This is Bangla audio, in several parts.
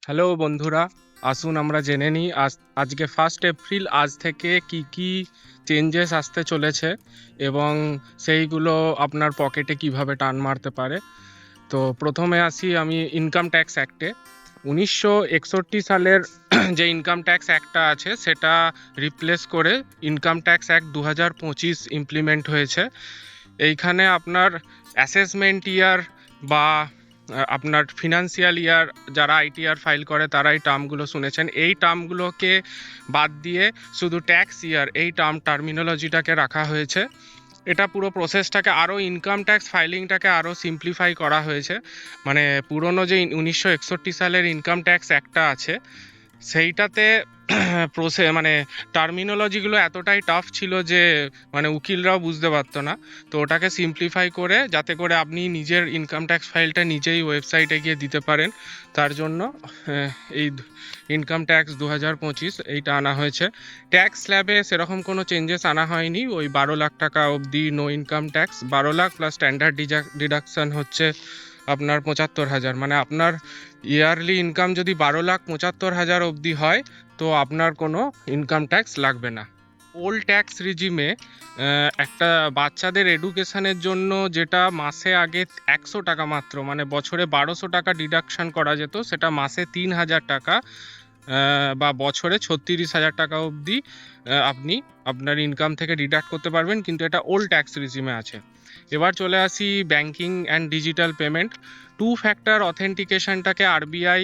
হ্যালো বন্ধুরা, আসুন আমরা জেনে নিই আজকে 1 এপ্রিল আজ থেকে কি কি চেঞ্জেস আসতে চলেছে এবং সেইগুলো আপনার পকেটে কিভাবে টান মারতে পারে। তো প্রথমে আসি আমি ইনকাম ট্যাক্স অ্যাক্টে। 1961 সালের যে ইনকাম ট্যাক্স অ্যাক্টটা আছে সেটা রিপ্লেস করে ইনকাম ট্যাক্স অ্যাক্ট 2025 ইমপ্লিমেন্ট হয়েছে। এইখানে আপনার অ্যাসেসমেন্ট ইয়ার বা আপনার ফিনান্সিয়াল ইয়ার, যারা আইটিআর ফাইল করে তারা এই টার্মগুলো শুনেছেন। এই টার্মগুলোকে বাদ দিয়ে শুধু ট্যাক্স ইয়ার এই টার্মিনোলজিটাকে রাখা হয়েছে। এটা পুরো প্রসেসটাকে আরও, ইনকাম ট্যাক্স ফাইলিংটাকে আরও সিম্পলিফাই করা হয়েছে। মানে পুরনো যে 1961 সালের ইনকাম ট্যাক্স অ্যাক্টটা আছে সেইটাতে মানে টার্মিনোলজিগুলো এতটাই টাফ ছিল যে মানে উকিলরাও বুঝতে পারতো না। তো ওটাকে সিম্পলিফাই করে যাতে করে আপনি নিজের ইনকাম ট্যাক্স ফাইলটা নিজেই ওয়েবসাইটে গিয়ে দিতে পারেন, তার জন্য এই ইনকাম ট্যাক্স 2025 এইটা আনা হয়েছে। ট্যাক্স স্ল্যাবে সেরকম কোনো চেঞ্জেস আনা হয়নি। ওই 12 লাখ টাকা অবধি no income tax, 12 lakh plus standard deduction হচ্ছে আপনার 75,000। মানে আপনার ইয়ারলি ইনকাম যদি 12,75,000 অবধি হয় তো আপনার কোনো ইনকাম ট্যাক্স লাগবে না। ওল্ড ট্যাক্স রিজিমে একটা বাচ্চাদের এডুকেশনের জন্য যেটা মাসে আগে 100 টাকা মাত্র, মানে বছরে 1200 টাকা ডিডাকশন করা যেত, সেটা মাসে 3,000 টাকা বা বছরে 36,000 টাকা অবধি আপনি আপনার ইনকাম থেকে ডিডাক্ট করতে পারবেন, কিন্তু এটা ওল্ড ট্যাক্স রিজিমে আছে। এবার চলে আসি banking and digital payment. 2 factor অথেন্টিকেশনটাকে আরবিআই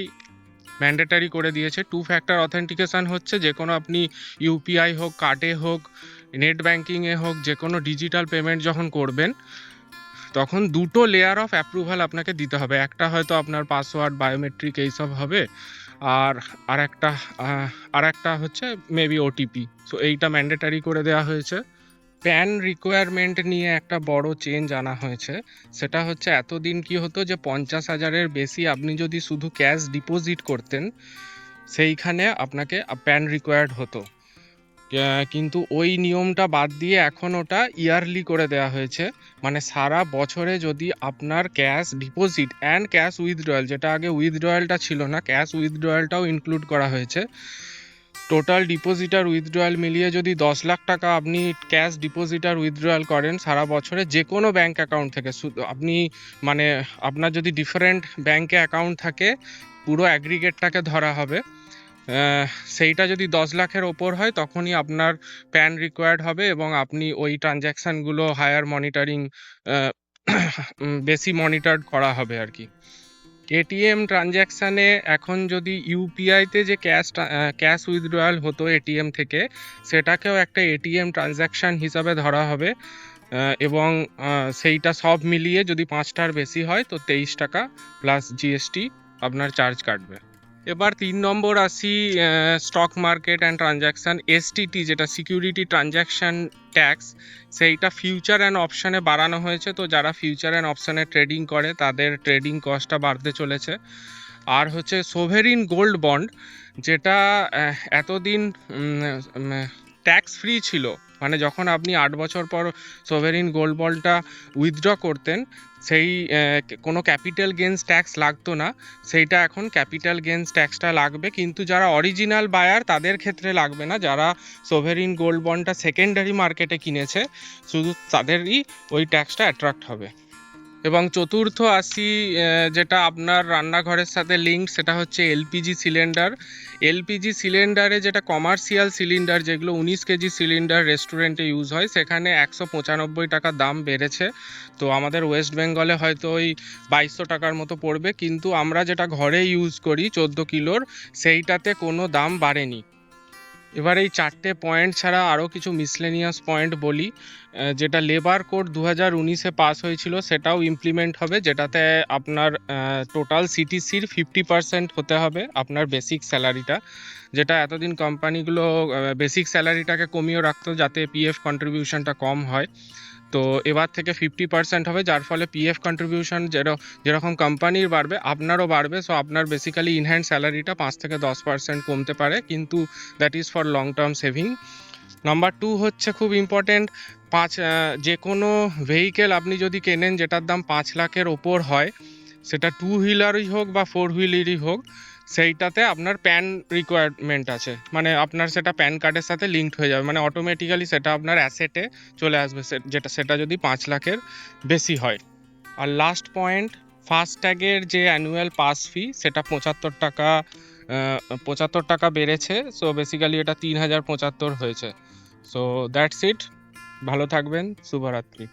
ম্যান্ডেটারি করে দিয়েছে। 2 ফ্যাক্টর অথেন্টিকেশন হচ্ছে যে কোনো আপনি ইউপিআই হোক, কার্ডে হোক, নেট ব্যাঙ্কিংয়ে হোক, যে কোনো ডিজিটাল পেমেন্ট যখন করবেন তখন 2টো লেয়ার অফ অ্যাপ্রুভাল আপনাকে দিতে হবে। একটা হয়তো আপনার পাসওয়ার্ড, বায়োমেট্রিক এইসব হবে, আর আরেকটা হচ্ছে মেবি ওটিপি। সো এইটা ম্যান্ডেটারি করে দেওয়া হয়েছে। প্যান রিকোয়ারমেন্ট নিয়ে একটা বড় চেঞ্জ আনা হয়েছে। সেটা হচ্ছে এতদিন কি হতো যে 50,000-এর বেশি আপনি যদি শুধু ক্যাশ ডিপোজিট করতেন সেইখানে আপনাকে প্যান রিকোয়ার্ড হতো, কিন্তু ওই নিয়মটা বাদ দিয়ে এখন ওটা ইয়ারলি করে দেওয়া হয়েছে। মানে সারা বছরে যদি আপনার cash deposit and cash withdrawal, যেটা আগে উইথড্রয়ালটা ছিল না, ক্যাশ উইথড্রয়ালটাও ইনক্লুড করা হয়েছে, টোটাল ডিপোজিট আর উইথড্রয়াল মিলিয়ে যদি 10 লাখ টাকা আপনি ক্যাশ ডিপোজিট আর উইথড্রয়াল করেন সারা বছরে যে কোনো ব্যাঙ্ক অ্যাকাউন্ট থেকে, আপনি মানে আপনার যদি ডিফারেন্ট ব্যাঙ্কে অ্যাকাউন্ট থাকে পুরো অ্যাগ্রিগেটটাকে ধরা হবে। সেইটা যদি 10 লাখের ওপর হয় তখনই আপনার প্যান রিকোয়ার্ড হবে এবং আপনি ওই ট্রানজ্যাকশানগুলো হায়ার মনিটরিং, বেশি মনিটরড করা হবে আর কি। এটিএম ট্রানজ্যাকশানে এখন যদি ইউপিআইতে যে ক্যাশ উইথড্রয়াল হতো এটিএম থেকে, সেটাকেও একটা এটিএম ট্রানজ্যাকশান হিসাবে ধরা হবে এবং সেইটা সব মিলিয়ে যদি 5টার বেশি হয় তো 23 টাকা প্লাস জিএসটি আপনার চার্জ কাটবে। এবার 3 নম্বর আসি stock market and transaction, STT, যেটা সিকিউরিটি ট্রানজ্যাকশান ট্যাক্স, সেইটা ফিউচার অ্যান্ড অপশানে বাড়ানো হয়েছে। তো যারা ফিউচার অ্যান্ড অপশানে ট্রেডিং করে তাদের ট্রেডিং কস্টটা বাড়তে চলেছে। আর হচ্ছে সোভেরিন গোল্ড বন্ড, যেটা এতদিন ট্যাক্স ফ্রি ছিল। মানে যখন আপনি 8 বছর পর সোভেরিন গোল্ড বন্ডটা উইথড্র করতেন সেই কোনো ক্যাপিটাল গেইনস ট্যাক্স লাগতো না, সেইটা এখন ক্যাপিটাল গেইনস ট্যাক্সটা লাগবে, কিন্তু যারা অরিজিনাল বায়ার তাদের ক্ষেত্রে লাগবে না। যারা সোভেরিন গোল্ড বন্ডটা সেকেন্ডারি মার্কেটে কিনেছে শুধু তাদেরই ওই ট্যাক্সটা অ্যাট্রাক্ট হবে। এবং চতুর্থ আসি যেটা আপনার রান্নাঘরের সাথে লিঙ্ক, সেটা হচ্ছে এলপিজি সিলিন্ডার। এলপিজি সিলিন্ডারে যেটা কমার্শিয়াল সিলিন্ডার, যেগুলো 19 কেজি সিলিন্ডার রেস্টুরেন্টে ইউজ হয়, সেখানে 195 টাকা দাম বেড়েছে। তো আমাদের ওয়েস্ট বেঙ্গলে হয়তো ওই 2200 টাকার মতো পড়বে, কিন্তু আমরা যেটা ঘরে ইউজ করি 14 কিলোর, সেইটাতে কোনো দাম বাড়েনি। এবার এই 4টে পয়েন্ট ছাড়া আরও কিছু মিসলেনিয়াস পয়েন্ট বলি। যেটা লেবার কোড 2019-এ পাস হয়েছিল সেটাও ইমপ্লিমেন্ট হবে, যেটাতে আপনার টোটাল সিটিসির 50% হতে হবে আপনার বেসিক স্যালারিটা, যেটা এতদিন কোম্পানিগুলো বেসিক স্যালারিটাকে কমিয়ে রাখতো যাতে পিএফ কন্ট্রিবিউশনটা কম হয়। তো এবার থেকে 50% হবে, যার ফলে পিএফ কন্ট্রিবিউশন যেরকম কোম্পানির বাড়বে আপনারও বাড়বে। সো আপনার বেসিক্যালি ইনহ্যান্ড স্যালারিটা 5 থেকে 10% কমতে পারে, কিন্তু that is for long term saving. Number 2 হচ্ছে খুব ইম্পর্টেন্ট, যে কোনো ভেহিকেল আপনি যদি কেনেন যেটার দাম 5 লাখের ওপর হয়, সেটা 2 হুইলারই হোক বা 4 হুইলারই হোক, সেইটাতে আপনার প্যান রিকোয়ারমেন্ট আছে, মানে আপনার সেটা প্যান কার্ডের সাথে লিঙ্কড হয়ে যাবে, মানে অটোমেটিক্যালি সেটা আপনার অ্যাসেটে চলে আসবে, সেটা যদি 5 লাখের বেশি হয়। আর লাস্ট পয়েন্ট, ফাস্ট্যাগের যে অ্যানুয়াল পাস ফি সেটা 75 টাকা, 75 টাকা বেড়েছে। সো বেসিক্যালি এটা 3075 হয়েছে। সো দ্যাটস ইট, ভালো থাকবেন, শুভরাত্রি।